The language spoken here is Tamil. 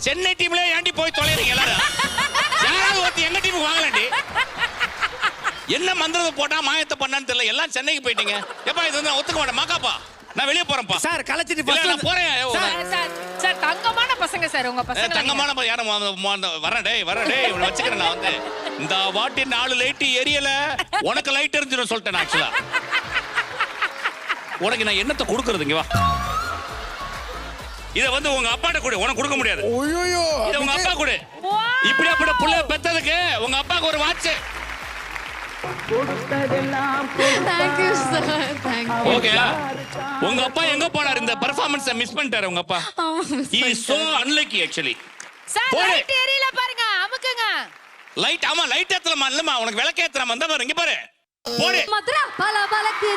சென்னை டீம்ல ஏண்டி போய் தொலைறீங்க எல்லாரும்? யாராவது ஒருத்தர் எங்க டீமுக்கு வாங்கலண்டி. என்ன மந்திரத்தை போட்டா மாயத்தை பண்ணான்னு தெரியல. எல்லாம் சென்னைக்கு போயிட்டீங்க. எப்பா இது வந்து ஒத்துக்க மாட்டேன் மாக்காப்பா. நான் வெளிய போறேன்ப்பா. சார் கலச்சிட்டு இல்ல, நான் போறேன். சார் தங்கமான பசங்க சார் உங்க பசங்க. தங்கமான யாரும் வரேன் டேய் இவனை வச்சுக்கிறேன் நான் வந்து. இந்த வாட்டி 4 லைட் எரியல. உனக்கு லைட் எரிஞ்சிடும் சொல்லிட்டேன் ஆக்சுவலா. உனக்கு நான் என்னத்தை கொடுக்கறதுங்க வா. இத வந்து உங்க அப்பாட்ட கொடு. உனக்கு கொடுக்க முடியாது. ஓய்யோ இத உங்க அப்பா கொடு. இப்படி அப்படி புள்ள பெத்ததுக்கு உங்க அப்பாக்கு ஒரு watch. Thank you sir. Thank you. Okay. உங்க அப்பா எங்க போனார்? இந்த பெர்ஃபார்மன்ஸை மிஸ் பண்ணிட்டாரு உங்க அப்பா. He is so unlucky actually. Sir light எரியல பாருங்க. அமுக்குங்க. லைட் ஆமா லைட் ஏத்தலமா இல்லமா உனக்கு விளக்கு ஏத்தறமா வந்தா பாரு இங்க பாரு. போடு. மதுரா பல பலக்கு